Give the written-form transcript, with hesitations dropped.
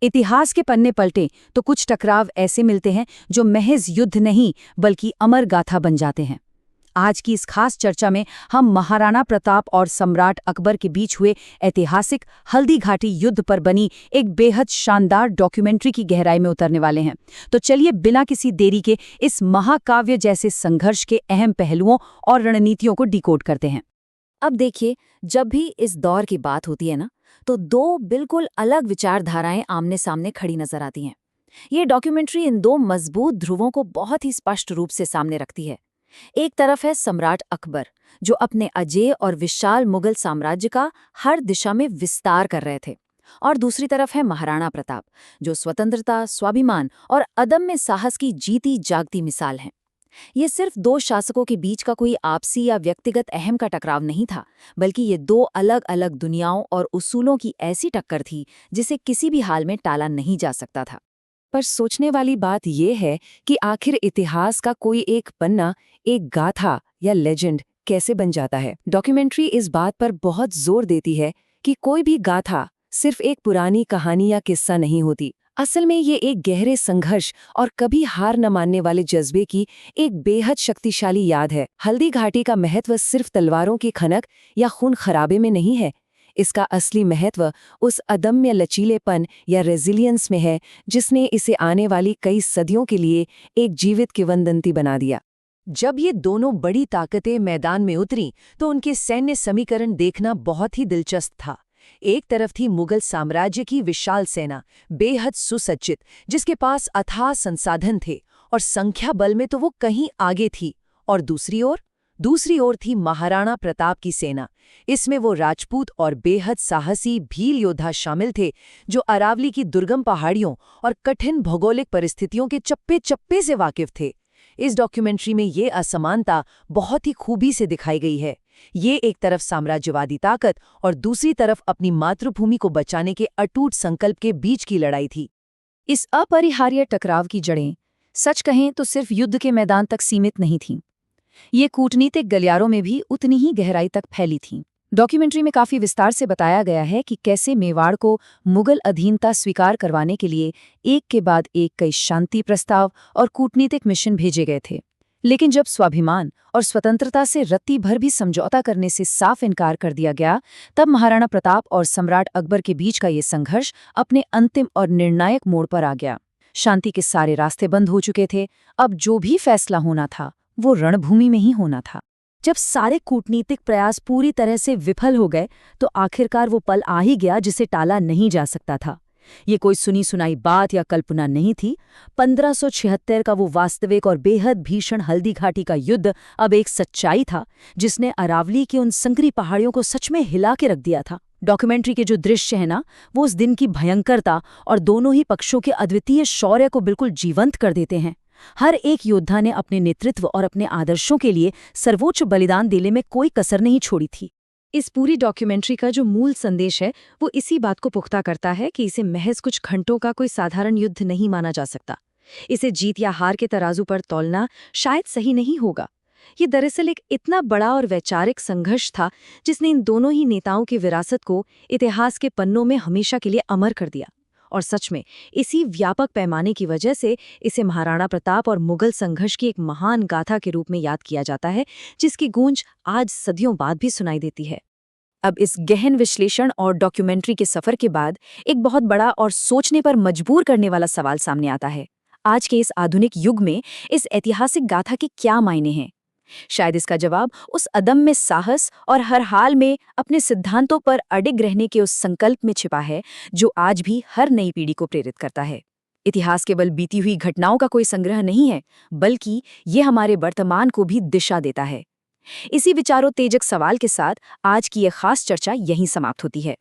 इतिहास के पन्ने पलटे तो कुछ टकराव ऐसे मिलते हैं जो महज युद्ध नहीं बल्कि अमर गाथा बन जाते हैं। आज की इस खास चर्चा में हम महाराणा प्रताप और सम्राट अकबर के बीच हुए ऐतिहासिक हल्दी घाटी युद्ध पर बनी एक बेहद शानदार डॉक्यूमेंट्री की गहराई में उतरने वाले हैं। तो चलिए बिना किसी देरी के इस महाकाव्य जैसे संघर्ष के अहम पहलुओं और रणनीतियों को डिकोड करते हैं। अब देखिए, जब भी इस दौर की बात होती है ना, तो दो बिल्कुल अलग विचारधाराएं आमने सामने खड़ी नजर आती हैं। ये डॉक्यूमेंट्री इन दो मजबूत ध्रुवों को बहुत ही स्पष्ट रूप से सामने रखती है। एक तरफ है सम्राट अकबर, जो अपने अजेय और विशाल मुगल साम्राज्य का हर दिशा में विस्तार कर रहे थे, और दूसरी तरफ है महाराणा प्रताप, जो स्वतंत्रता, स्वाभिमान और अदम्य साहस की जीती जागती मिसाल हैं। ये सिर्फ दो शासकों के बीच का कोई आपसी या व्यक्तिगत अहम का टकराव नहीं था, बल्कि ये दो अलग अलग दुनियाओं और उसूलों की ऐसी टक्कर थी जिसे किसी भी हाल में टाला नहीं जा सकता था। पर सोचने वाली बात यह है कि आखिर इतिहास का कोई एक पन्ना, एक गाथा या लेजेंड कैसे बन जाता है। डॉक्यूमेंट्री इस बात पर बहुत जोर देती है कि कोई भी गाथा सिर्फ एक पुरानी कहानी या किस्सा नहीं होती। असल में ये एक गहरे संघर्ष और कभी हार न मानने वाले जज्बे की एक बेहद शक्तिशाली याद है। हल्दी घाटी का महत्व सिर्फ तलवारों की खनक या खून खराबे में नहीं है। इसका असली महत्व उस अदम्य लचीलेपन या रेजिलियंस में है जिसने इसे आने वाली कई सदियों के लिए एक जीवित किंवदंती बना दिया। जब ये दोनों बड़ी ताकतें मैदान में उतरीं तो उनके सैन्य समीकरण देखना बहुत ही दिलचस्प था। एक तरफ थी मुगल साम्राज्य की विशाल सेना, बेहद सुसज्जित, जिसके पास अथाह संसाधन थे और संख्या बल में तो वो कहीं आगे थी। और दूसरी ओर थी महाराणा प्रताप की सेना। इसमें वो राजपूत और बेहद साहसी भील योद्धा शामिल थे, जो अरावली की दुर्गम पहाड़ियों और कठिन भौगोलिक परिस्थितियों के चप्पे चप्पे से वाकिफ थे। इस डॉक्यूमेंट्री में ये असमानता बहुत ही खूबी से दिखाई गई है। ये एक तरफ साम्राज्यवादी ताकत और दूसरी तरफ अपनी मातृभूमि को बचाने के अटूट संकल्प के बीच की लड़ाई थी। इस अपरिहार्य टकराव की जड़ें, सच कहें तो सिर्फ युद्ध के मैदान तक सीमित नहीं थीं। ये कूटनीतिक गलियारों में भी उतनी ही गहराई तक फैली थीं। डॉक्यूमेंट्री में काफी विस्तार से बताया गया है कि कैसे मेवाड़ को मुगल अधीनता स्वीकार करवाने के लिए एक के बाद एक कई शांति प्रस्ताव और कूटनीतिक मिशन भेजे गए थे। लेकिन जब स्वाभिमान और स्वतंत्रता से रत्ती भर भी समझौता करने से साफ इनकार कर दिया गया, तब महाराणा प्रताप और सम्राट अकबर के बीच का ये संघर्ष अपने अंतिम और निर्णायक मोड़ पर आ गया। शांति के सारे रास्ते बंद हो चुके थे। अब जो भी फैसला होना था वो रणभूमि में ही होना था। जब सारे कूटनीतिक प्रयास पूरी तरह से विफल हो गए तो आखिरकार वो पल आ ही गया जिसे टाला नहीं जा सकता था। ये कोई सुनी सुनाई बात या कल्पना नहीं थी। 1576 का वो वास्तविक और बेहद भीषण हल्दी घाटी का युद्ध अब एक सच्चाई था जिसने अरावली की उन संकरी पहाड़ियों को सच में हिला के रख दिया था। डॉक्यूमेंट्री के जो दृश्य है ना, वो उस दिन की भयंकरता और दोनों ही पक्षों के अद्वितीय शौर्य को बिल्कुल जीवंत कर देते हैं। हर एक योद्धा ने अपने नेतृत्व और अपने आदर्शों के लिए सर्वोच्च बलिदान देने में कोई कसर नहीं छोड़ी थी। इस पूरी डॉक्यूमेंट्री का जो मूल संदेश है वो इसी बात को पुख्ता करता है कि इसे महज कुछ घंटों का कोई साधारण युद्ध नहीं माना जा सकता। इसे जीत या हार के तराजू पर तौलना शायद सही नहीं होगा। ये दरअसल एक इतना बड़ा और वैचारिक संघर्ष था जिसने इन दोनों ही नेताओं की विरासत को इतिहास के पन्नों में हमेशा के लिए अमर कर दिया। और सच में इसी व्यापक पैमाने की वजह से इसे महाराणा प्रताप और मुगल संघर्ष की एक महान गाथा के रूप में याद किया जाता है, जिसकी गूंज आज सदियों बाद भी सुनाई देती है। अब इस गहन विश्लेषण और डॉक्यूमेंट्री के सफर के बाद एक बहुत बड़ा और सोचने पर मजबूर करने वाला सवाल सामने आता है। आज के इस आधुनिक युग में इस ऐतिहासिक गाथा के क्या मायने हैं? शायद इसका जवाब उस अदम्य साहस और हर हाल में अपने सिद्धांतों पर अडिग रहने के उस संकल्प में छिपा है जो आज भी हर नई पीढ़ी को प्रेरित करता है। इतिहास केवल बीती हुई घटनाओं का कोई संग्रह नहीं है, बल्कि ये हमारे वर्तमान को भी दिशा देता है। इसी विचारोत्तेजक सवाल के साथ आज की यह खास चर्चा यहीं समाप्त होती है।